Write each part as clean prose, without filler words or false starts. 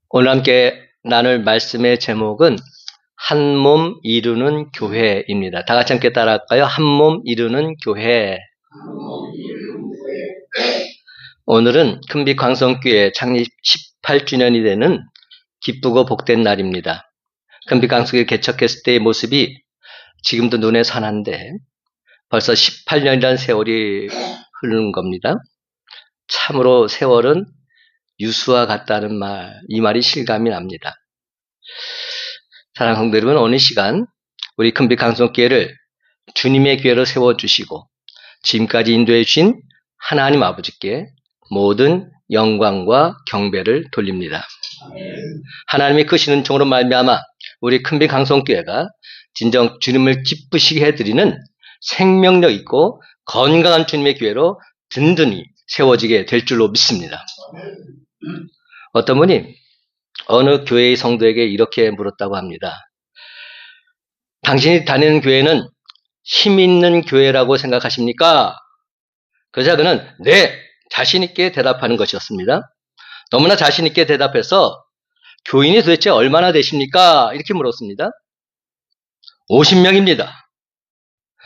오늘 함께 나눌 말씀의 제목은 한 몸 이루는 교회입니다. 다 같이 함께 따라할까요? 한 몸 이루는 교회. 오늘은 큰빛 광성교회 창립 18주년이 되는 기쁘고 복된 날입니다. 큰빛 광성교회 개척했을 때의 모습이 지금도 눈에 선한데 벌써 18년이라는 세월이 흐르는 겁니다. 참으로 세월은 유수와 같다는 말, 이 말이 실감이 납니다. 사랑하는 성도 여러분, 오늘 시간 우리 큰빛 강성교회를 주님의 교회로 세워주시고 지금까지 인도해 주신 하나님 아버지께 모든 영광과 경배를 돌립니다. 하나님이 크신 은총으로 말미암아 우리 큰빛 강성교회가 진정 주님을 기쁘시게 해드리는 생명력 있고 건강한 주님의 교회로 든든히 세워지게 될 줄로 믿습니다. 어떤 분이 어느 교회의 성도에게 이렇게 물었다고 합니다. 당신이 다니는 교회는 힘 있는 교회라고 생각하십니까? 그러자 그는 네, 자신 있게 대답하는 것이었습니다. 너무나 자신 있게 대답해서 교인이 도대체 얼마나 되십니까? 이렇게 물었습니다. 50명입니다.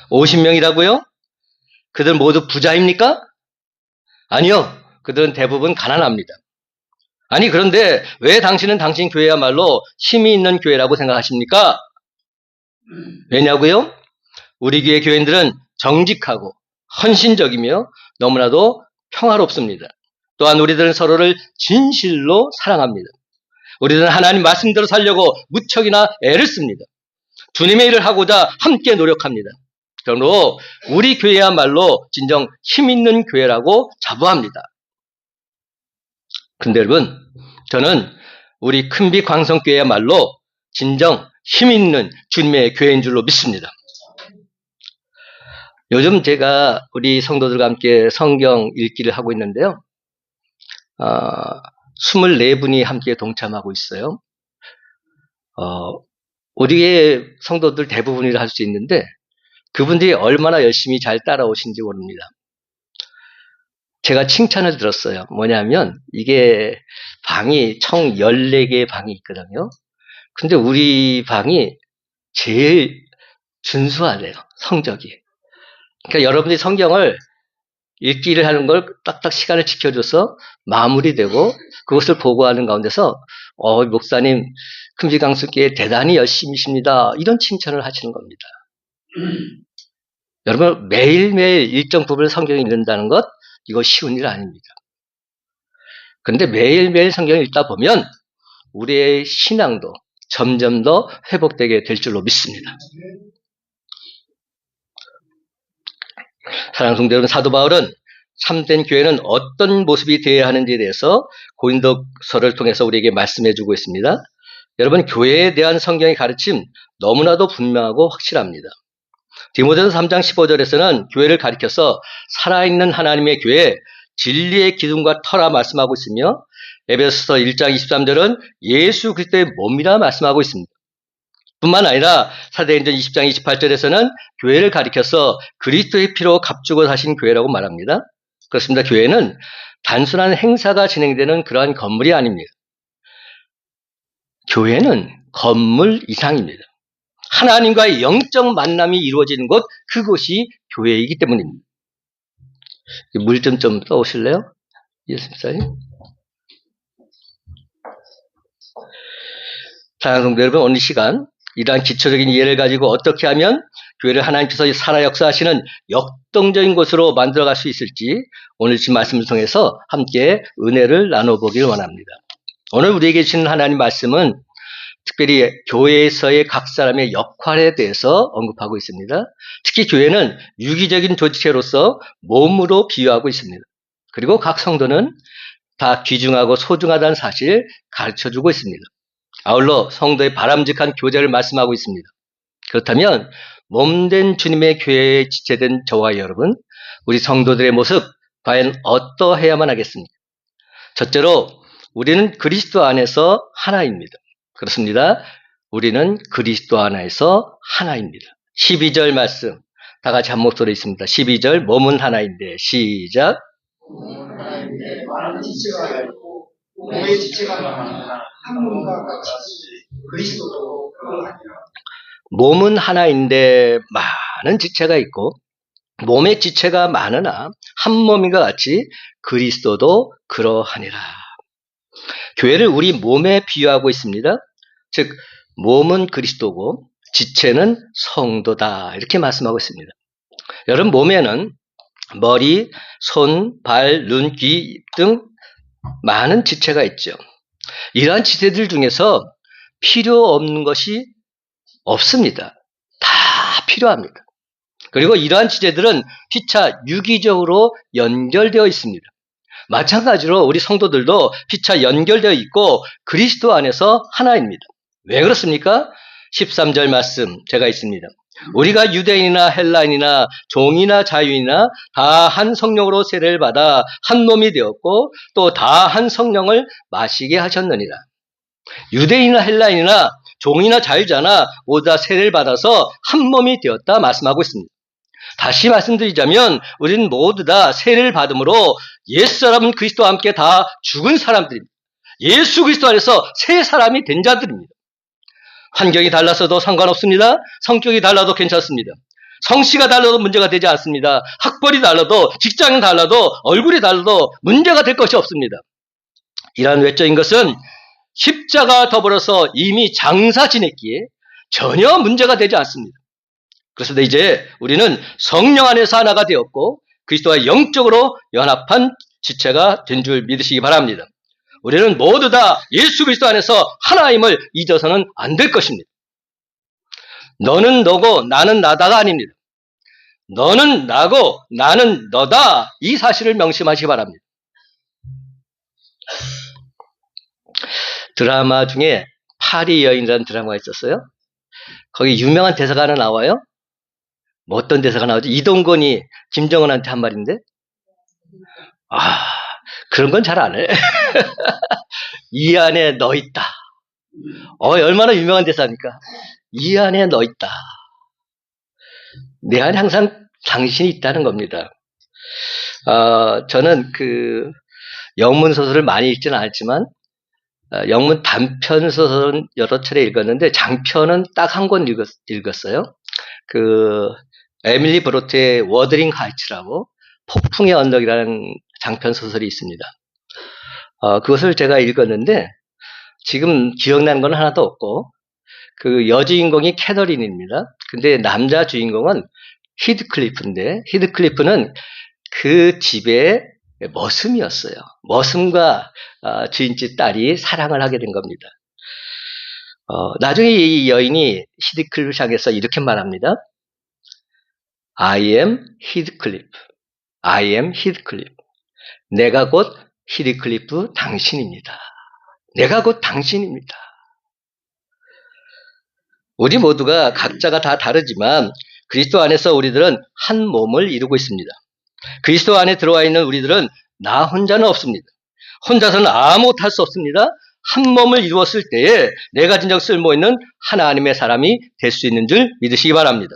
50명이라고요? 그들 모두 부자입니까? 아니요. 그들은 대부분 가난합니다. 아니 그런데 왜 당신은 당신 교회야말로 힘이 있는 교회라고 생각하십니까? 왜냐고요? 우리 교회 교인들은 정직하고 헌신적이며 너무나도 평화롭습니다. 또한 우리들은 서로를 진실로 사랑합니다. 우리들은 하나님 말씀대로 살려고 무척이나 애를 씁니다. 주님의 일을 하고자 함께 노력합니다. 그러므로 우리 교회야말로 진정 힘 있는 교회라고 자부합니다. 근데 여러분, 저는 우리 큰빛 광성교회야말로 진정 힘 있는 주님의 교회인 줄로 믿습니다. 요즘 제가 우리 성도들과 함께 성경 읽기를 하고 있는데요. 24분이 함께 동참하고 있어요. 우리의 성도들 대부분이라 할 수 있는데 그분들이 얼마나 열심히 잘 따라오신지 모릅니다. 제가 칭찬을 들었어요. 뭐냐면 이게 방이 총 14개의 방이 있거든요. 근데 우리 방이 제일 준수하대요. 성적이. 그러니까 여러분들이 성경을 읽기를 하는 걸 딱딱 시간을 지켜줘서 마무리되고 그것을 보고하는 가운데서 목사님 큰빛 강성교회 대단히 열심히십니다. 이런 칭찬을 하시는 겁니다. 여러분 매일매일 일정 부분을 성경을 읽는다는 것 이거 쉬운 일 아닙니다. 그런데 매일매일 성경을 읽다 보면 우리의 신앙도 점점 더 회복되게 될 줄로 믿습니다. 사랑하는 성도 여러분, 사도 바울은 참된 교회는 어떤 모습이 되어야 하는지에 대해서 고린도서를 통해서 우리에게 말씀해 주고 있습니다. 여러분, 교회에 대한 성경의 가르침 너무나도 분명하고 확실합니다. 디모데서 3장 15절에서는 교회를 가리켜서 살아있는 하나님의 교회, 진리의 기둥과 터라 말씀하고 있으며 에베소서 1장 23절은 예수 그리스도의 몸이라 말씀하고 있습니다. 뿐만 아니라 사도행전 20장 28절에서는 교회를 가리켜서 그리스도의 피로 값주고 사신 교회라고 말합니다. 그렇습니다. 교회는 단순한 행사가 진행되는 그러한 건물이 아닙니다. 교회는 건물 이상입니다. 하나님과의 영적 만남이 이루어지는 곳, 그곳이 교회이기 때문입니다. 물 좀 떠오실래요? 예수님. 사랑하는 성도 여러분, 오늘 시간 이러한 기초적인 이해를 가지고 어떻게 하면 교회를 하나님께서 살아 역사하시는 역동적인 곳으로 만들어갈 수 있을지 오늘 지 말씀을 통해서 함께 은혜를 나눠보길 원합니다. 오늘 우리에게 주시는 하나님 말씀은 특별히 교회에서의 각 사람의 역할에 대해서 언급하고 있습니다. 특히 교회는 유기적인 조직체로서 몸으로 비유하고 있습니다. 그리고 각 성도는 다 귀중하고 소중하다는 사실을 가르쳐주고 있습니다. 아울러 성도의 바람직한 교제를 말씀하고 있습니다. 그렇다면 몸된 주님의 교회에 지체된 저와 여러분, 우리 성도들의 모습 과연 어떠해야만 하겠습니까? 첫째로 우리는 그리스도 안에서 하나입니다. 그렇습니다. 우리는 그리스도 안에서 하나입니다. 12절 말씀 다 같이 한 목소리 있습니다. 12절 몸은 하나인데 시작. 몸은 하나인데 많은 지체가 있고 몸의 지체가 많으나 한 몸과 같이 그리스도도 그러하니라. 몸은 하나인데 많은 지체가 있고 몸의 지체가 많으나 한 몸인과 같이 그리스도도 그러하니라. 교회를 우리 몸에 비유하고 있습니다. 즉 몸은 그리스도고 지체는 성도다 이렇게 말씀하고 있습니다. 여러분 몸에는 머리, 손, 발, 눈, 귀 등 많은 지체가 있죠. 이러한 지체들 중에서 필요 없는 것이 없습니다. 다 필요합니다. 그리고 이러한 지체들은 피차 유기적으로 연결되어 있습니다. 마찬가지로 우리 성도들도 피차 연결되어 있고 그리스도 안에서 하나입니다. 왜 그렇습니까? 13절 말씀 제가 있습니다. 우리가 유대인이나 헬라인이나 종이나 자유인이나 다 한 성령으로 세례를 받아 한 몸이 되었고 또 다 한 성령을 마시게 하셨느니라. 유대인이나 헬라인이나 종이나 자유자나 모두 다 세례를 받아서 한 몸이 되었다 말씀하고 있습니다. 다시 말씀드리자면 우리는 모두 다 세례를 받음으로 옛사람은 그리스도와 함께 다 죽은 사람들입니다. 예수 그리스도 안에서 새 사람이 된 자들입니다. 환경이 달라서도 상관없습니다. 성격이 달라도 괜찮습니다. 성씨가 달라도 문제가 되지 않습니다. 학벌이 달라도 직장이 달라도 얼굴이 달라도 문제가 될 것이 없습니다. 이러한 외적인 것은 십자가 더불어서 이미 장사 지냈기에 전혀 문제가 되지 않습니다. 그래서 이제 우리는 성령 안에서 하나가 되었고 그리스도와 영적으로 연합한 지체가 된 줄 믿으시기 바랍니다. 우리는 모두 다 예수 그리스도 안에서 하나임을 잊어서는 안 될 것입니다. 너는 너고 나는 나다가 아닙니다. 너는 나고 나는 너다 이 사실을 명심하시기 바랍니다. 드라마 중에 파리 여인이라는 드라마가 있었어요. 거기 유명한 대사가 하나 나와요. 뭐 어떤 대사가 나오죠? 이동건이 김정은한테 한 말인데 그런 건 잘 안 해. 이 안에 너 있다. 얼마나 유명한 대사입니까? 이 안에 너 있다. 내 안에 항상 당신이 있다는 겁니다. 저는 영문 소설을 많이 읽지는 않았지만 영문 단편 소설은 여러 차례 읽었는데 장편은 딱 한 권 읽었어요. 에밀리 브로트의 워더링 하이츠라고 폭풍의 언덕이라는 장편 소설이 있습니다. 그것을 제가 읽었는데 지금 기억나는 건 하나도 없고 여주인공이 캐더린입니다. 근데 남자 주인공은 히드클리프인데 히드클리프는 그 집의 머슴이었어요. 머슴과 주인집 딸이 사랑을 하게 된 겁니다. 나중에 이 여인이 히드클리프를 향해서 이렇게 말합니다. I am 히드클리프. I am 히드클리프. 내가 곧 히드클리프 당신입니다. 내가 곧 당신입니다. 우리 모두가 각자가 다 다르지만 그리스도 안에서 우리들은 한 몸을 이루고 있습니다. 그리스도 안에 들어와 있는 우리들은 나 혼자는 없습니다. 혼자서는 아무것도 할 수 없습니다. 한 몸을 이루었을 때에 내가 진정 쓸모 있는 하나님의 사람이 될 수 있는 줄 믿으시기 바랍니다.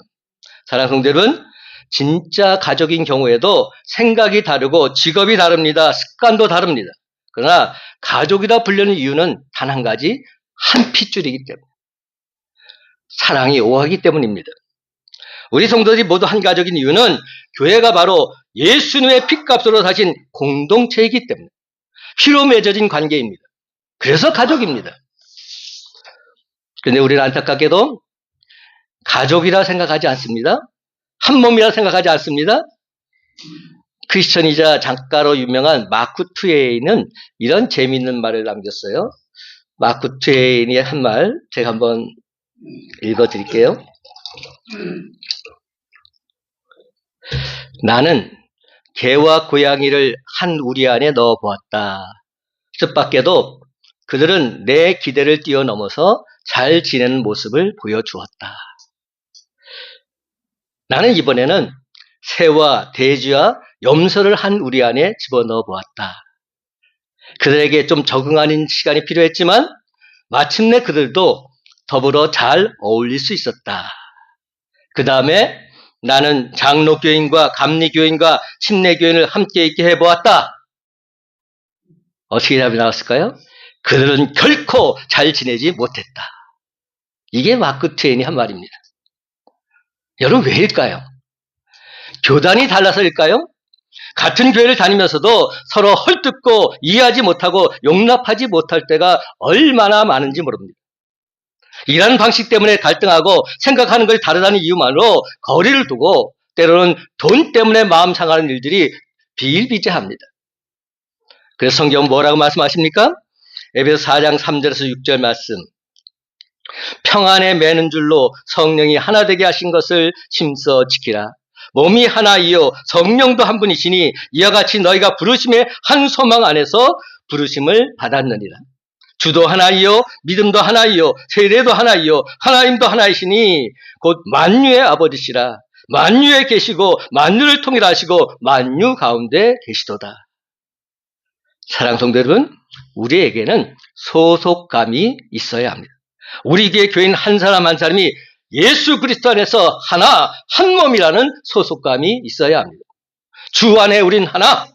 사랑하는 성도 여러분, 진짜 가족인 경우에도 생각이 다르고 직업이 다릅니다. 습관도 다릅니다. 그러나 가족이라 불리는 이유는 단 한 가지, 한 핏줄이기 때문에 사랑이 오하기 때문입니다. 우리 성도들이 모두 한 가족인 이유는 교회가 바로 예수님의 핏값으로 사신 공동체이기 때문에 피로 맺어진 관계입니다. 그래서 가족입니다. 그런데 우리는 안타깝게도 가족이라 생각하지 않습니다. 한 몸이라 생각하지 않습니다. 크리스천이자 작가로 유명한 마크 트웨인은 이런 재미있는 말을 남겼어요. 마크 트웨인이 한 말 제가 한번 읽어드릴게요. 나는 개와 고양이를 한 우리 안에 넣어보았다. 뜻밖에도 그들은 내 기대를 뛰어넘어서 잘 지내는 모습을 보여주었다. 나는 이번에는 새와 돼지와 염소를 한 우리 안에 집어넣어 보았다. 그들에게 좀 적응하는 시간이 필요했지만 마침내 그들도 더불어 잘 어울릴 수 있었다. 그 다음에 나는 장로교인과 감리교인과 침례교인을 함께 있게 해보았다. 어떻게 답이 나왔을까요? 그들은 결코 잘 지내지 못했다. 이게 마크 트웨인이 한 말입니다. 여러분, 왜일까요? 교단이 달라서일까요? 같은 교회를 다니면서도 서로 헐뜯고 이해하지 못하고 용납하지 못할 때가 얼마나 많은지 모릅니다. 일하는 방식 때문에 갈등하고 생각하는 것이 다르다는 이유만으로 거리를 두고 때로는 돈 때문에 마음 상하는 일들이 비일비재합니다. 그래서 성경은 뭐라고 말씀하십니까? 에베소 4장 3절에서 6절 말씀. 평안에 매는 줄로 성령이 하나 되게 하신 것을 심써 지키라. 몸이 하나이요 성령도 한 분이시니 이와 같이 너희가 부르심의 한 소망 안에서 부르심을 받았느니라. 주도 하나이요 믿음도 하나이요 세례도 하나이요 하나님도 하나이시니 곧 만유의 아버지시라. 만유에 계시고 만유를 통일하시고 만유 가운데 계시도다. 사랑하는 성도 여러분, 우리에게는 소속감이 있어야 합니다. 우리 교회인 한 사람 한 사람이 예수 그리스도 안에서 하나, 한 몸이라는 소속감이 있어야 합니다. 주 안에 우린 하나.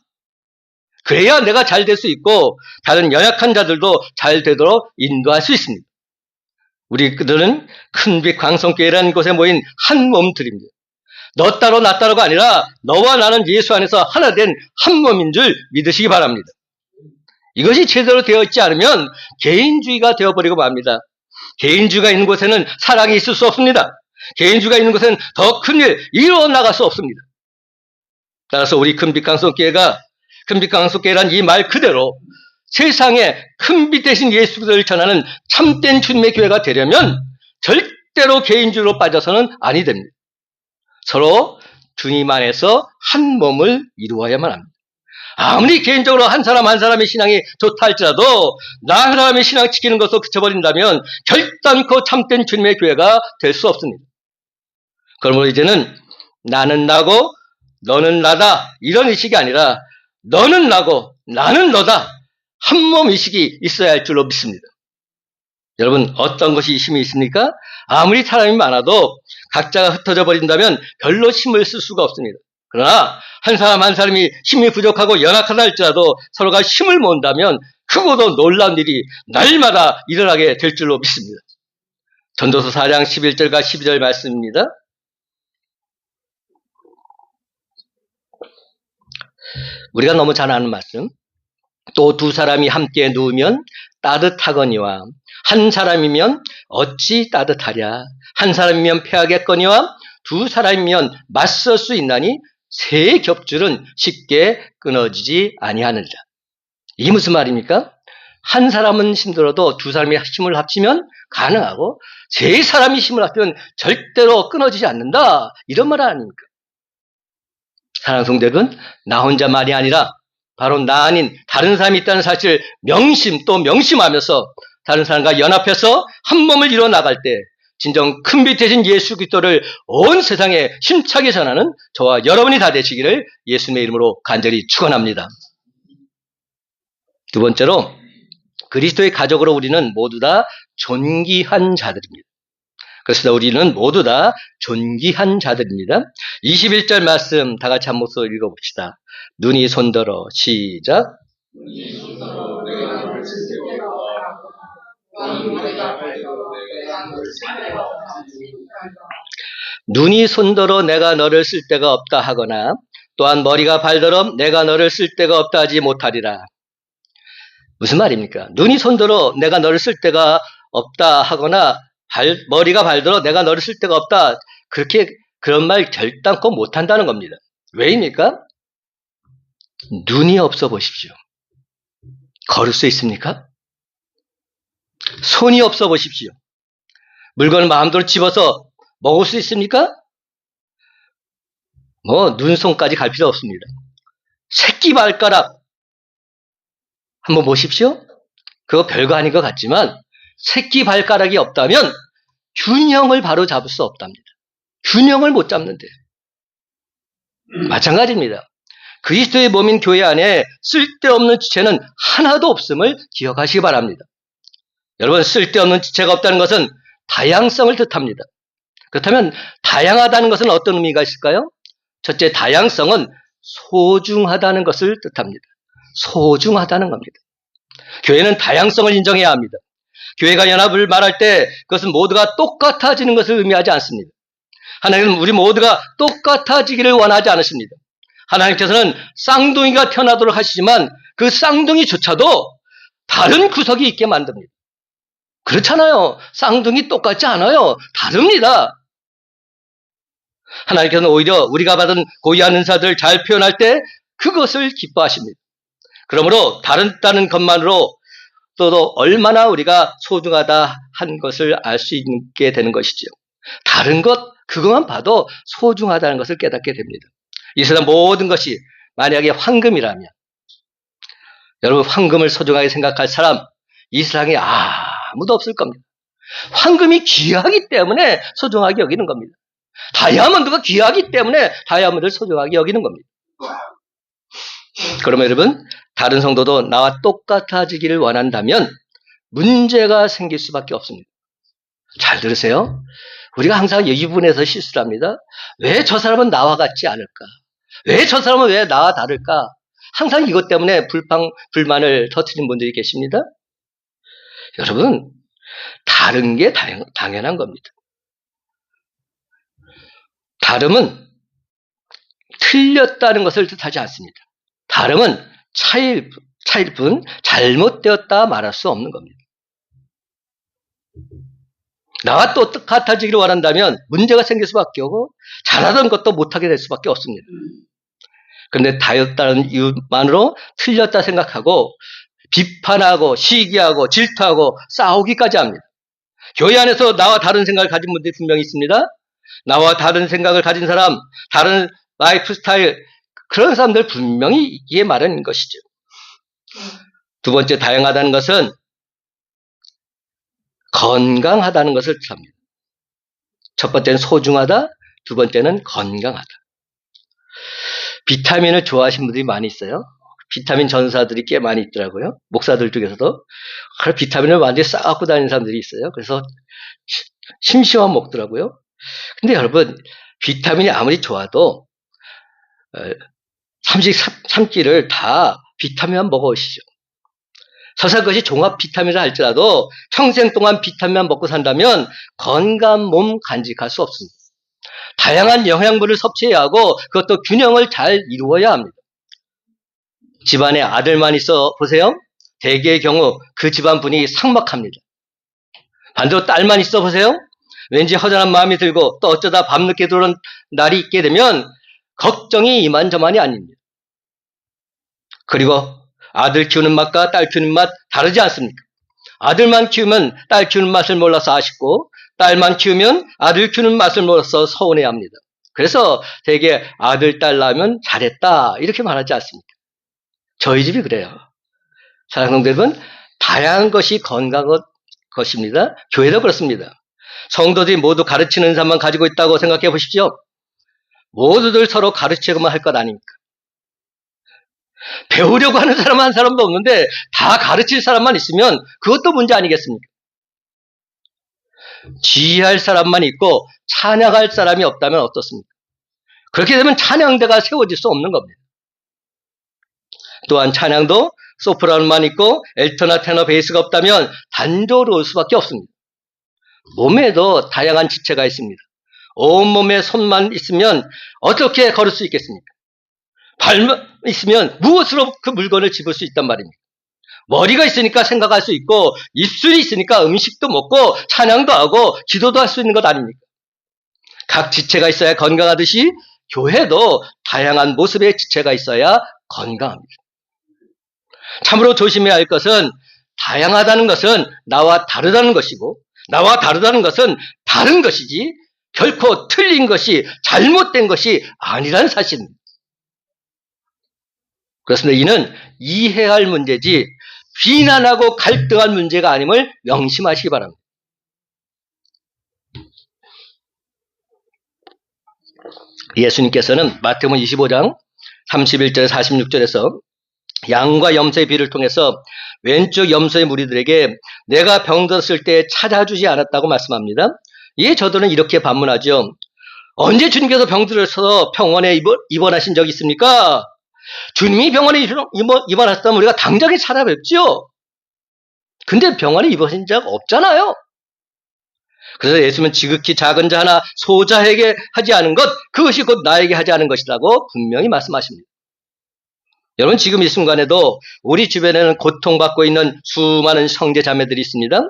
그래야 내가 잘 될 수 있고 다른 연약한 자들도 잘 되도록 인도할 수 있습니다. 우리들은 큰빛 광성교회라는 곳에 모인 한 몸들입니다. 너 따로 나 따로가 아니라 너와 나는 예수 안에서 하나 된 한 몸인 줄 믿으시기 바랍니다. 이것이 제대로 되어 있지 않으면 개인주의가 되어버리고 맙니다. 개인주의가 있는 곳에는 사랑이 있을 수 없습니다. 개인주의가 있는 곳에는 더 큰 일 이루어 나갈 수 없습니다. 따라서 우리 큰빛강성교회가 큰빛강성교회란 이 말 그대로 세상에 큰빛 대신 예수를 전하는 참된 주님의 교회가 되려면 절대로 개인주의로 빠져서는 아니 됩니다. 서로 주님 안에서 한 몸을 이루어야만 합니다. 아무리 개인적으로 한 사람 한 사람의 신앙이 좋다 할지라도 나 한 사람의 신앙 지키는 것으로 그쳐버린다면 결단코 참된 주님의 교회가 될 수 없습니다. 그러므로 이제는 나는 나고 너는 나다 이런 의식이 아니라 너는 나고 나는 너다 한 몸 의식이 있어야 할 줄로 믿습니다. 여러분, 어떤 것이 힘이 있습니까? 아무리 사람이 많아도 각자가 흩어져 버린다면 별로 힘을 쓸 수가 없습니다. 그러나 한 사람 한 사람이 힘이 부족하고 연약하다 할지라도 서로가 힘을 모은다면 크고도 놀라운 일이 날마다 일어나게 될 줄로 믿습니다. 전도서 4장 11절과 12절 말씀입니다. 우리가 너무 잘 아는 말씀. 또 두 사람이 함께 누우면 따뜻하거니와 한 사람이면 어찌 따뜻하랴. 한 사람이면 패하겠거니와 두 사람이면 맞설 수 있나니 세 겹줄은 쉽게 끊어지지 아니하느니라. 이게 무슨 말입니까? 한 사람은 힘들어도 두 사람이 힘을 합치면 가능하고 세 사람이 힘을 합치면 절대로 끊어지지 않는다. 이런 말 아닙니까? 사랑하는 성도 여러분, 나 혼자만이 아니라 바로 나 아닌 다른 사람이 있다는 사실을 명심하면서 다른 사람과 연합해서 한 몸을 이루어 나갈 때 진정 큰빛 대신 예수 그리스도를 온 세상에 힘차게 전하는 저와 여러분이 다 되시기를 예수님의 이름으로 간절히 축원합니다. 두 번째로 그리스도의 가족으로 우리는 모두 다 존귀한 자들입니다. 그래서 우리는 모두 다 존귀한 자들입니다. 21절 말씀 다 같이 한 목소리 읽어봅시다. 눈이 손들어 시작. 눈이 손들어 내가 너를 쓸 때가 눈이 손들어 내가 너를 쓸 데가 없다 하거나 또한 머리가 발더러 내가 너를 쓸 데가 없다 하지 못하리라. 무슨 말입니까? 눈이 손들어 내가 너를 쓸 데가 없다 하거나 머리가 발들어 내가 너를 쓸 데가 없다. 그런 말 결단코 못한다는 겁니다. 왜입니까? 눈이 없어 보십시오. 걸을 수 있습니까? 손이 없어 보십시오. 물건을 마음대로 집어서 먹을 수 있습니까? 눈송까지 갈 필요 없습니다. 새끼발가락 한번 보십시오. 그거 별거 아닌 것 같지만 새끼발가락이 없다면 균형을 바로 잡을 수 없답니다. 균형을 못 잡는데 마찬가지입니다. 그리스도의 몸인 교회 안에 쓸데없는 지체는 하나도 없음을 기억하시기 바랍니다. 여러분, 쓸데없는 지체가 없다는 것은 다양성을 뜻합니다. 그렇다면 다양하다는 것은 어떤 의미가 있을까요? 첫째, 다양성은 소중하다는 것을 뜻합니다. 소중하다는 겁니다. 교회는 다양성을 인정해야 합니다. 교회가 연합을 말할 때 그것은 모두가 똑같아지는 것을 의미하지 않습니다. 하나님은 우리 모두가 똑같아지기를 원하지 않으십니다. 하나님께서는 쌍둥이가 태어나도록 하시지만 그 쌍둥이조차도 다른 구석이 있게 만듭니다. 그렇잖아요. 쌍둥이 똑같지 않아요. 다릅니다. 하나님께서는 오히려 우리가 받은 고유한 은사들을 잘 표현할 때 그것을 기뻐하십니다. 그러므로 다르다는 것만으로 또 얼마나 우리가 소중하다 한 것을 알 수 있게 되는 것이지요. 다른 것, 그것만 봐도 소중하다는 것을 깨닫게 됩니다. 이 세상 모든 것이 만약에 황금이라면, 여러분 황금을 소중하게 생각할 사람 이 세상에 아무도 없을 겁니다. 황금이 귀하기 때문에 소중하게 여기는 겁니다. 다이아몬드가 귀하기 때문에 다이아몬드를 소중하게 여기는 겁니다. 그러면 여러분, 다른 성도도 나와 똑같아지기를 원한다면 문제가 생길 수밖에 없습니다. 잘 들으세요. 우리가 항상 이 부분에서 실수를 합니다. 왜 저 사람은 나와 같지 않을까? 왜 저 사람은 왜 나와 다를까? 항상 이것 때문에 불만을 터뜨리는 분들이 계십니다. 여러분, 다른 게 당연한 겁니다. 다름은 틀렸다는 것을 뜻하지 않습니다. 다름은 차일 뿐 잘못되었다 말할 수 없는 겁니다. 나와 또 똑같아지기를 원한다면 문제가 생길 수밖에 없고 잘하던 것도 못하게 될 수밖에 없습니다. 그런데 다였다는 이유만으로 틀렸다 생각하고 비판하고 시기하고 질투하고 싸우기까지 합니다. 교회 안에서 나와 다른 생각을 가진 분들이 분명히 있습니다. 나와 다른 생각을 가진 사람, 다른 라이프 스타일, 그런 사람들 분명히 이게 말하는 것이죠. 두 번째, 다양하다는 것은 건강하다는 것을 뜻합니다. 첫 번째는 소중하다, 두 번째는 건강하다. 비타민을 좋아하시는 분들이 많이 있어요. 비타민 전사들이 꽤 많이 있더라고요. 목사들 중에서도. 비타민을 완전히 싸갖고 다니는 사람들이 있어요. 그래서 심심하면 먹더라고요. 근데 여러분, 비타민이 아무리 좋아도 삼키를 다 비타민만 먹어오시죠. 설사 그것이 종합 비타민이라 할지라도 평생 동안 비타민만 먹고 산다면 건강한 몸 간직할 수 없습니다. 다양한 영양분을 섭취해야 하고 그것도 균형을 잘 이루어야 합니다. 집안에 아들만 있어 보세요. 대개의 경우 그 집안 분위기 삭막합니다. 반대로 딸만 있어 보세요. 왠지 허전한 마음이 들고 또 어쩌다 밤늦게 들어오는 날이 있게 되면 걱정이 이만저만이 아닙니다. 그리고 아들 키우는 맛과 딸 키우는 맛 다르지 않습니까? 아들만 키우면 딸 키우는 맛을 몰라서 아쉽고 딸만 키우면 아들 키우는 맛을 몰라서 서운해합니다. 그래서 되게 아들, 딸 낳으면 잘했다 이렇게 말하지 않습니까? 저희 집이 그래요. 사랑하는 여러분, 다양한 것이 건강한 것입니다. 교회도 그렇습니다. 성도들이 모두 가르치는 사람만 가지고 있다고 생각해 보십시오. 모두들 서로 가르치고만 할 것 아닙니까? 배우려고 하는 사람 한 사람도 없는데 다 가르칠 사람만 있으면 그것도 문제 아니겠습니까? 지휘할 사람만 있고 찬양할 사람이 없다면 어떻습니까? 그렇게 되면 찬양대가 세워질 수 없는 겁니다. 또한 찬양도 소프라노만 있고 엘터나 테너 베이스가 없다면 단조로울 수밖에 없습니다. 몸에도 다양한 지체가 있습니다. 온몸에 손만 있으면 어떻게 걸을 수 있겠습니까? 발만 있으면 무엇으로 그 물건을 집을 수 있단 말입니까? 머리가 있으니까 생각할 수 있고 입술이 있으니까 음식도 먹고 찬양도 하고 기도도 할 수 있는 것 아닙니까? 각 지체가 있어야 건강하듯이 교회도 다양한 모습의 지체가 있어야 건강합니다. 참으로 조심해야 할 것은 다양하다는 것은 나와 다르다는 것이고 나와 다르다는 것은 다른 것이지 결코 틀린 것이 잘못된 것이 아니라는 사실입니다. 그렇습니다. 이는 이해해야 할 문제지 비난하고 갈등할 문제가 아님을 명심하시기 바랍니다. 예수님께서는 마태복음 25장 31절 46절에서 양과 염소의 비를 통해서 왼쪽 염소의 무리들에게 내가 병들었을 때 찾아주지 않았다고 말씀합니다. 이에 저들은 이렇게 반문하죠. 언제 주님께서 병들어서 병원에 입원하신 적이 있습니까? 주님이 병원에 입원하셨다면 우리가 당장에 찾아뵙죠. 근데 병환에 입으신 자가 없잖아요. 그래서 예수님은 지극히 작은 자 하나 소자에게 하지 않은 것, 그것이 곧 나에게 하지 않은 것이라고 분명히 말씀하십니다. 여러분, 지금 이 순간에도 우리 주변에는 고통받고 있는 수많은 형제 자매들이 있습니다.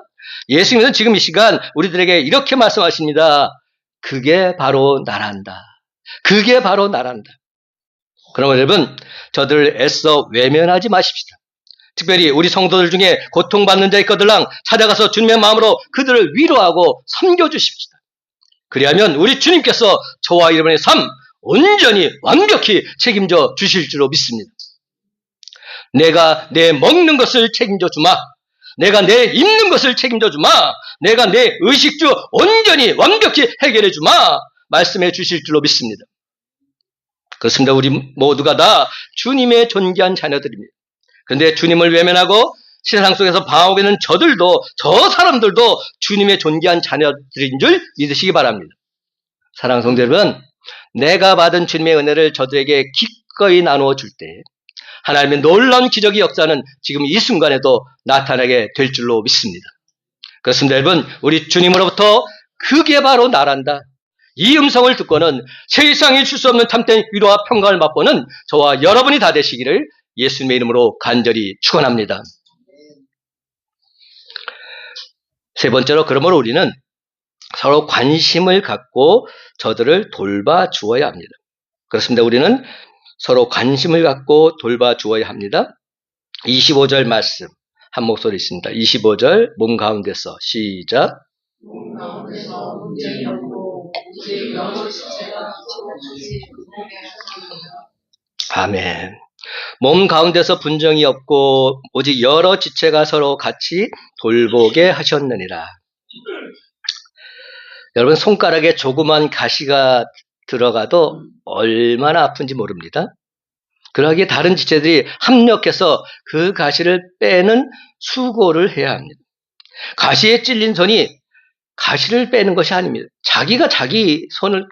예수님은 지금 이 시간 우리들에게 이렇게 말씀하십니다. 그게 바로 나란다. 그게 바로 나란다. 그러면 여러분, 저들을 애써 외면하지 마십시다. 특별히 우리 성도들 중에 고통받는 자 있거들랑 찾아가서 주님의 마음으로 그들을 위로하고 섬겨주십시다. 그리하면 우리 주님께서 저와 여러분의 삶 온전히 완벽히 책임져 주실 줄로 믿습니다. 내가 내 먹는 것을 책임져 주마. 내가 내 입는 것을 책임져 주마. 내가 내 의식주 온전히 완벽히 해결해 주마. 말씀해 주실 줄로 믿습니다. 그렇습니다. 우리 모두가 다 주님의 존귀한 자녀들입니다. 그런데 주님을 외면하고 세상 속에서 방황하고 있는 저 사람들도 주님의 존귀한 자녀들인 줄 믿으시기 바랍니다. 사랑하는 성도 여러분, 내가 받은 주님의 은혜를 저들에게 기꺼이 나누어 줄 때 하나님의 놀라운 기적의 역사는 지금 이 순간에도 나타나게 될 줄로 믿습니다. 그렇습니다. 여러분, 우리 주님으로부터 그게 바로 나란다. 이 음성을 듣고는 세상이 줄 수 없는 참된 위로와 평강을 맛보는 저와 여러분이 다 되시기를 예수님의 이름으로 간절히 축원합니다. 세 번째로, 그러므로 우리는 서로 관심을 갖고 저들을 돌봐 주어야 합니다. 그렇습니다. 우리는 서로 관심을 갖고 돌봐 주어야 합니다. 25절 말씀 한 목소리 있습니다. 25절 몸 가운데서 시작. 몸 가운데서 문제이 없고 우리의 여러 지체가 서로같이 극복해 하셨습니다. 아멘. 몸 가운데서 분정이 없고 오직 여러 지체가 서로 같이 돌보게 하셨느니라. 여러분, 손가락에 조그만 가시가 들어가도 얼마나 아픈지 모릅니다. 그러기에 다른 지체들이 합력해서 그 가시를 빼는 수고를 해야 합니다. 가시에 찔린 손이 가시를 빼는 것이 아닙니다. 자기가 자기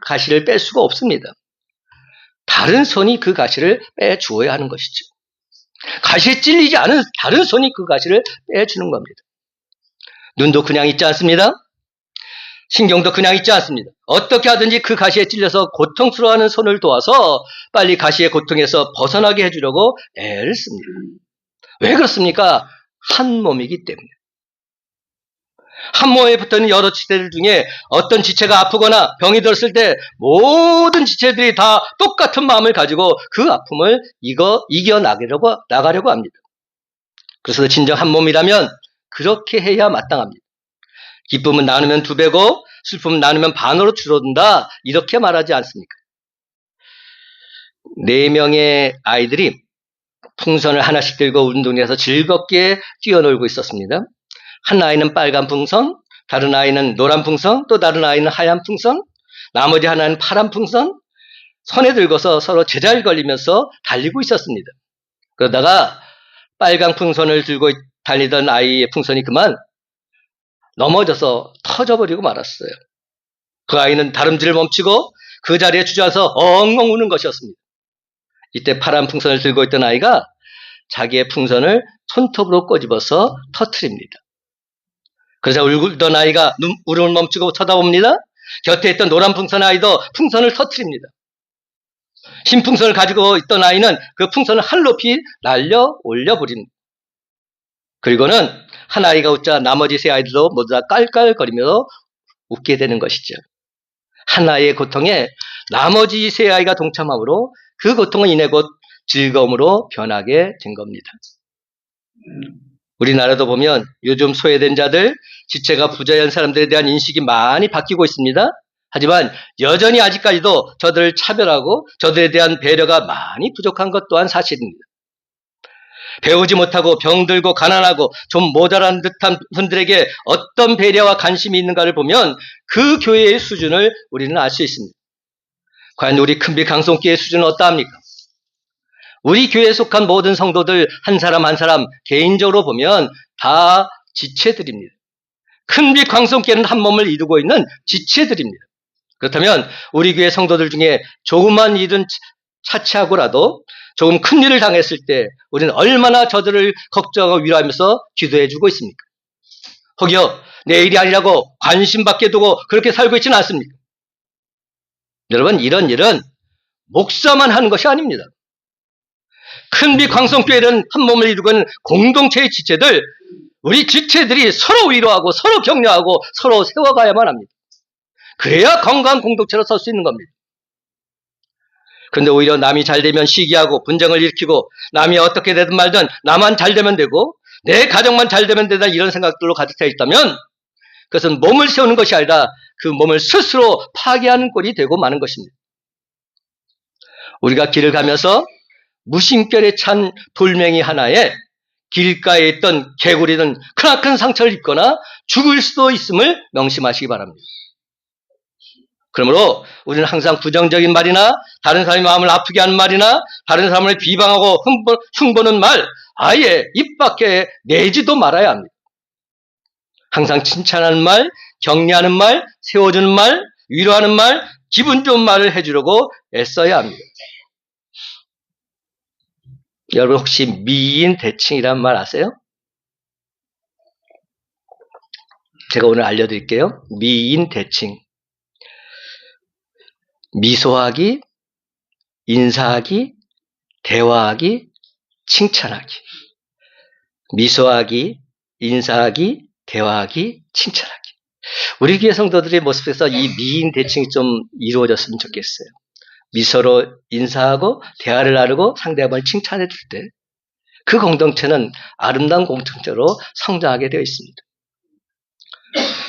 가시를 뺄 수가 없습니다. 다른 손이 그 가시를 빼주어야 하는 것이죠. 가시에 찔리지 않은 다른 손이 그 가시를 빼주는 겁니다. 눈도 그냥 있지 않습니다. 신경도 그냥 있지 않습니다. 어떻게 하든지 그 가시에 찔려서 고통스러워하는 손을 도와서 빨리 가시의 고통에서 벗어나게 해주려고 애를 씁니다. 왜 그렇습니까? 한 몸이기 때문에. 한 몸에 붙어있는 여러 지체들 중에 어떤 지체가 아프거나 병이 들었을 때 모든 지체들이 다 똑같은 마음을 가지고 그 아픔을 이겨나가려고 합니다. 그래서 진정 한 몸이라면 그렇게 해야 마땅합니다. 기쁨은 나누면 2배고 슬픔은 나누면 반으로 줄어든다, 이렇게 말하지 않습니까? 4명의 아이들이 풍선을 하나씩 들고 운동장에서 즐겁게 뛰어놀고 있었습니다. 한 아이는 빨간 풍선, 다른 아이는 노란 풍선, 또 다른 아이는 하얀 풍선, 나머지 하나는 파란 풍선, 손에 들고서 서로 제잘 걸리면서 달리고 있었습니다. 그러다가 빨간 풍선을 들고 달리던 아이의 풍선이 그만 넘어져서 터져버리고 말았어요. 그 아이는 다름질을 멈추고 그 자리에 주저앉아서 엉엉 우는 것이었습니다. 이때 파란 풍선을 들고 있던 아이가 자기의 풍선을 손톱으로 꼬집어서 터뜨립니다. 그러자 울던 아이가 울음을 멈추고 쳐다봅니다. 곁에 있던 노란 풍선 아이도 풍선을 터뜨립니다. 흰 풍선을 가지고 있던 아이는 그 풍선을 하늘 높이 날려 올려버립니다. 그리고는 한 아이가 웃자 나머지 3 아이들도 모두 다 깔깔거리면서 웃게 되는 것이죠. 한 아이의 고통에 나머지 3 아이가 동참함으로 그 고통은 이내 곧 즐거움으로 변하게 된 겁니다. 우리나라도 보면 요즘 소외된 자들, 지체가 부자연 사람들에 대한 인식이 많이 바뀌고 있습니다. 하지만 여전히 아직까지도 저들을 차별하고 저들에 대한 배려가 많이 부족한 것 또한 사실입니다. 배우지 못하고 병들고 가난하고 좀 모자란 듯한 분들에게 어떤 배려와 관심이 있는가를 보면 그 교회의 수준을 우리는 알 수 있습니다. 과연 우리 큰빛 강성교회의 수준은 어떠합니까? 우리 교회에 속한 모든 성도들 한 사람 한 사람 개인적으로 보면 다 지체들입니다. 큰빛 강성교회는 한 몸을 이루고 있는 지체들입니다. 그렇다면 우리 교회 성도들 중에 조그만 일은 차치하고라도 조금 큰 일을 당했을 때 우리는 얼마나 저들을 걱정하고 위로하면서 기도해주고 있습니까? 혹여 내일이 아니라고 관심밖에 두고 그렇게 살고 있지는 않습니까? 여러분, 이런 일은 목사만 하는 것이 아닙니다. 큰비 광성교회는 한 몸을 이루고 있는 공동체의 지체들, 우리 지체들이 서로 위로하고 서로 격려하고 서로 세워가야만 합니다. 그래야 건강한 공동체로 설 수 있는 겁니다. 그런데 오히려 남이 잘 되면 시기하고 분쟁을 일으키고 남이 어떻게 되든 말든 나만 잘 되면 되고 내 가정만 잘 되면 되다 이런 생각들로 가득 차 있다면 그것은 몸을 세우는 것이 아니라 그 몸을 스스로 파괴하는 꼴이 되고 마는 것입니다. 우리가 길을 가면서 무심결에 찬 돌멩이 하나에 길가에 있던 개구리는 크나큰 상처를 입거나 죽을 수도 있음을 명심하시기 바랍니다. 그러므로 우리는 항상 부정적인 말이나 다른 사람의 마음을 아프게 하는 말이나 다른 사람을 비방하고 흉보는 말 아예 입 밖에 내지도 말아야 합니다. 항상 칭찬하는 말, 격려하는 말, 세워주는 말, 위로하는 말, 기분 좋은 말을 해주려고 애써야 합니다. 여러분 혹시 미인 대칭이란 말 아세요? 제가 오늘 알려드릴게요. 미인 대칭. 미소하기, 인사하기, 대화하기, 칭찬하기. 미소하기, 인사하기, 대화하기, 칭찬하기. 우리 교회 성도들의 모습에서 이 미인 대칭이 좀 이루어졌으면 좋겠어요. 미소로 인사하고 대화를 나누고 상대방을 칭찬해 줄 때 그 공동체는 아름다운 공동체로 성장하게 되어 있습니다.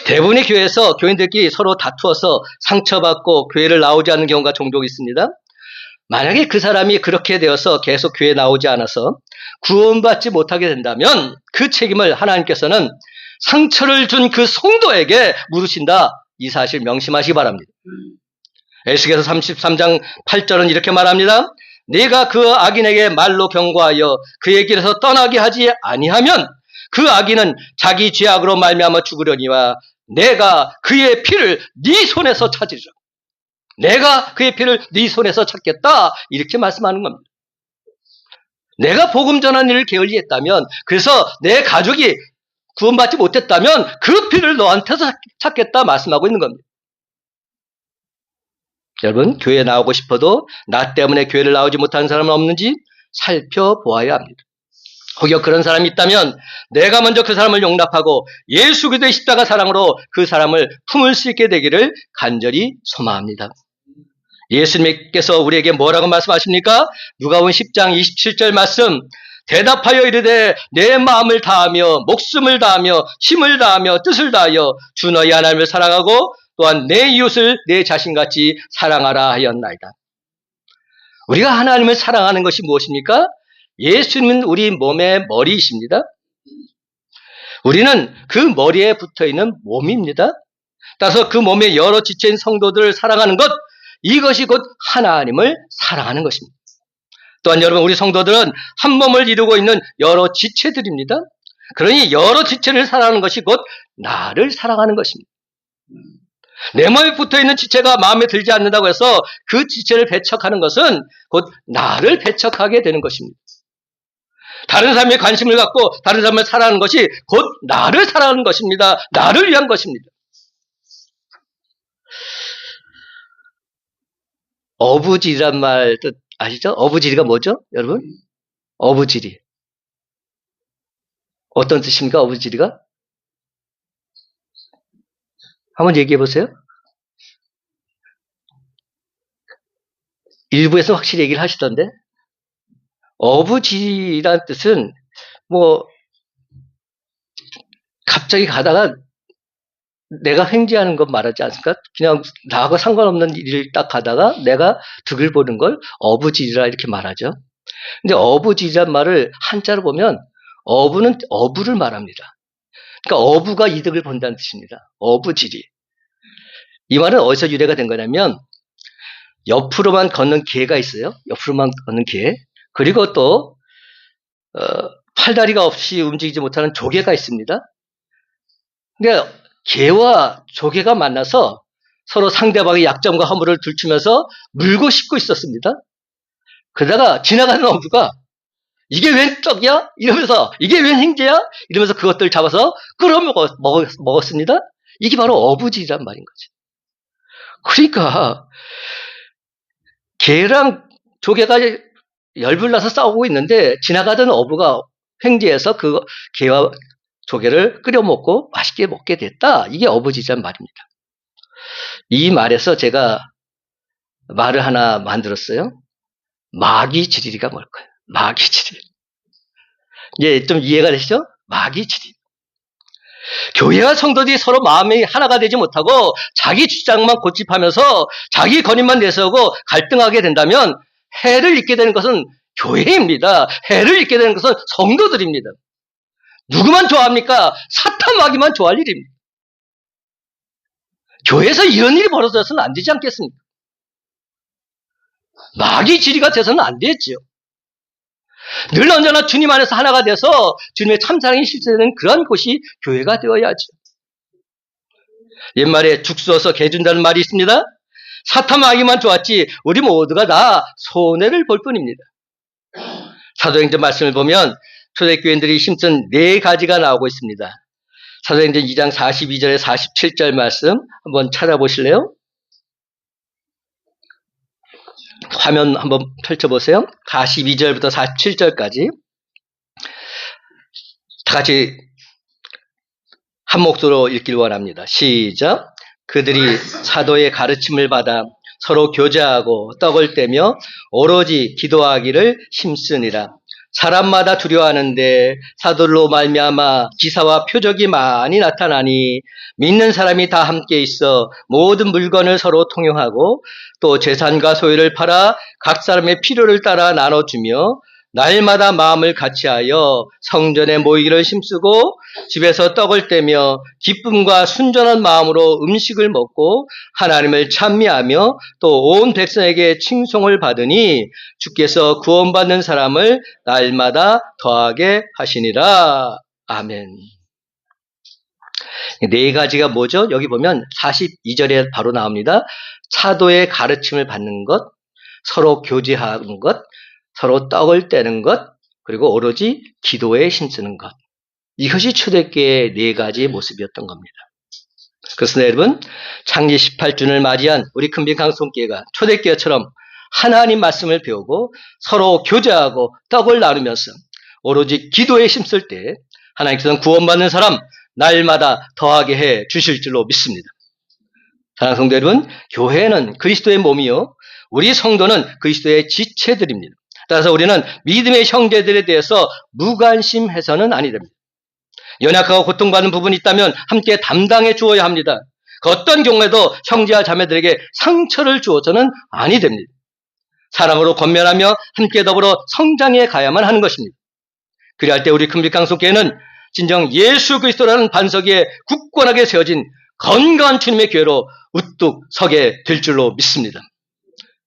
대부분의 교회에서 교인들끼리 서로 다투어서 상처받고 교회를 나오지 않는 경우가 종종 있습니다. 만약에 그 사람이 그렇게 되어서 계속 교회에 나오지 않아서 구원받지 못하게 된다면 그 책임을 하나님께서는 상처를 준 그 성도에게 물으신다. 이 사실 명심하시기 바랍니다. 에스겔서 33장 8절은 이렇게 말합니다. 내가 그 악인에게 말로 경고하여 그의 길에서 떠나게 하지 아니하면 그 악인은 자기 죄악으로 말미암아 죽으려니와 내가 그의 피를 네 손에서 찾으리라. 내가 그의 피를 네 손에서 찾겠다. 이렇게 말씀하는 겁니다. 내가 복음 전하는 일을 게을리했다면 그래서 내 가족이 구원받지 못했다면 그 피를 너한테서 찾겠다 말씀하고 있는 겁니다. 여러분 교회에 나오고 싶어도 나 때문에 교회를 나오지 못하는 사람은 없는지 살펴보아야 합니다. 혹여 그런 사람이 있다면 내가 먼저 그 사람을 용납하고 예수 그리스도의 십자가 사랑으로 그 사람을 품을 수 있게 되기를 간절히 소망합니다. 예수님께서 우리에게 뭐라고 말씀하십니까? 누가복음 10장 27절 말씀 대답하여 이르되 내 마음을 다하며 목숨을 다하며 힘을 다하며 뜻을 다하여 주 너희 하나님을 사랑하고 또한 내 이웃을 내 자신같이 사랑하라 하였나이다. 우리가 하나님을 사랑하는 것이 무엇입니까? 예수님은 우리 몸의 머리이십니다. 우리는 그 머리에 붙어있는 몸입니다. 따라서 그 몸의 여러 지체인 성도들을 사랑하는 것, 이것이 곧 하나님을 사랑하는 것입니다. 또한 여러분 우리 성도들은 한 몸을 이루고 있는 여러 지체들입니다. 그러니 여러 지체를 사랑하는 것이 곧 나를 사랑하는 것입니다. 내 몸에 붙어있는 지체가 마음에 들지 않는다고 해서 그 지체를 배척하는 것은 곧 나를 배척하게 되는 것입니다. 다른 사람의 관심을 갖고 다른 사람을 사랑하는 것이 곧 나를 사랑하는 것입니다. 나를 위한 것입니다. 어부지리란 말 뜻 아시죠? 어부지리가 뭐죠? 여러분? 어부지리. 어떤 뜻입니까? 어부지리가? 한번 얘기해 보세요. 일부에서 확실히 얘기를 하시던데 어부지리란 뜻은 뭐 갑자기 가다가 내가 횡재하는 것 말하지 않습니까? 그냥 나하고 상관없는 일을 딱 가다가 내가 득을 보는 걸 어부지리라 이렇게 말하죠. 근데 어부지리란 말을 한자로 보면 어부는 어부를 말합니다. 그러니까 어부가 이득을 본다는 뜻입니다. 어부지리. 이 말은 어디서 유래가 된 거냐면 옆으로만 걷는 개가 있어요. 옆으로만 걷는 개. 그리고 또 팔다리가 없이 움직이지 못하는 조개가 있습니다. 그러니까 개와 조개가 만나서 서로 상대방의 약점과 허물을 들추면서 물고 씹고 있었습니다. 그러다가 지나가는 어부가 이게 웬 떡이야? 이러면서 이게 웬 행제야? 이러면서 그것들 잡아서 끌어 먹었습니다. 이게 바로 어부지란 말인 거죠. 그러니까 개랑 조개가 열불나서 싸우고 있는데 지나가던 어부가 횡재해서 그 개와 조개를 끓여 먹고 맛있게 먹게 됐다. 이게 어부지란 말입니다. 이 말에서 제가 말을 하나 만들었어요. 마귀지리가 뭘까요? 마귀지리. 예, 좀 이해가 되시죠? 마귀지리. 교회와 성도들이 서로 마음이 하나가 되지 못하고 자기 주장만 고집하면서 자기 권위만 내세우고 갈등하게 된다면 해를 입게 되는 것은 교회입니다. 해를 입게 되는 것은 성도들입니다. 누구만 좋아합니까? 사탄 마귀만 좋아할 일입니다. 교회에서 이런 일이 벌어져서는 안 되지 않겠습니까? 마귀 지리가 돼서는 안 되죠. 늘 언제나 주님 안에서 하나가 돼서 주님의 참사랑이 실제되는 그런 곳이 교회가 되어야죠. 옛말에 죽 쏘서 개 준다는 말이 있습니다. 사탄 마귀만 좋았지 우리 모두가 다 손해를 볼 뿐입니다. 사도행전 말씀을 보면 초대교인들이 힘쓴 4가지가 나오고 있습니다. 사도행전 2장 42절에 47절 말씀 한번 찾아보실래요? 화면 한번 펼쳐보세요. 42절부터 47절까지 다 같이 한 목소리로 읽길 원합니다. 시작. 그들이 사도의 가르침을 받아 서로 교제하고 떡을 떼며 오로지 기도하기를 힘쓰니라. 사람마다 두려워하는데 사도로 말미암아 기사와 표적이 많이 나타나니 믿는 사람이 다 함께 있어 모든 물건을 서로 통용하고 또 재산과 소유를 팔아 각 사람의 필요를 따라 나눠주며 날마다 마음을 같이하여 성전에 모이기를 힘쓰고 집에서 떡을 떼며 기쁨과 순전한 마음으로 음식을 먹고 하나님을 찬미하며 또 온 백성에게 칭송을 받으니 주께서 구원받는 사람을 날마다 더하게 하시니라. 아멘. 4가지가 뭐죠? 여기 보면 42절에 바로 나옵니다. 사도의 가르침을 받는 것, 서로 교제하는 것, 서로 떡을 떼는 것, 그리고 오로지 기도에 힘쓰는 것. 이것이 초대교회의 4가지의 모습이었던 겁니다. 그래서 여러분, 창립 18주년을 맞이한 우리 큰빛강성교회가 초대교회처럼 하나님 말씀을 배우고 서로 교제하고 떡을 나누면서 오로지 기도에 힘쓸 때 하나님께서는 구원받는 사람 날마다 더하게 해 주실 줄로 믿습니다. 사랑하는 성도 여러분, 교회는 그리스도의 몸이요 우리 성도는 그리스도의 지체들입니다. 따라서 우리는 믿음의 형제들에 대해서 무관심해서는 아니 됩니다. 연약하고 고통받는 부분이 있다면 함께 담당해 주어야 합니다. 그 어떤 경우에도 형제와 자매들에게 상처를 주어서는 아니 됩니다. 사랑으로 권면하며 함께 더불어 성장해 가야만 하는 것입니다. 그리할 때 우리 큰빛강성교회는 진정 예수 그리스도라는 반석 위에 굳건하게 세워진 건강한 주님의 교회로 우뚝 서게 될 줄로 믿습니다.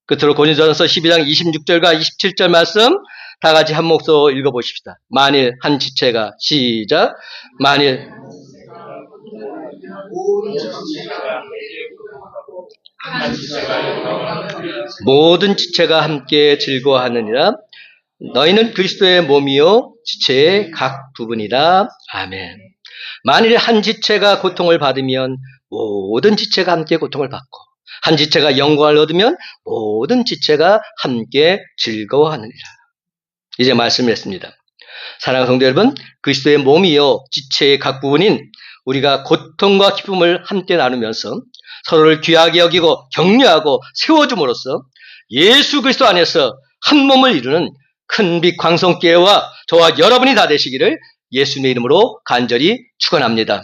끝으로 고린도전서 12장 26절과 27절 말씀 다 같이 한 목소리로 읽어보십시다. 만일 한 지체가 시작. 만일 모든 지체가 함께 즐거워하느니라. 너희는 그리스도의 몸이요 지체의 각 부분이라. 아멘. 만일 한 지체가 고통을 받으면 모든 지체가 함께 고통을 받고 한 지체가 영광을 얻으면 모든 지체가 함께 즐거워하느니라. 이제 말씀했습니다. 사랑하는 성도 여러분, 그리스도의 몸이요 지체의 각 부분인 우리가 고통과 기쁨을 함께 나누면서 서로를 귀하게 여기고 격려하고 세워줌으로써 예수 그리스도 안에서 한 몸을 이루는 큰빛 광성교회와 저와 여러분이 다 되시기를 예수님의 이름으로 간절히 축원합니다.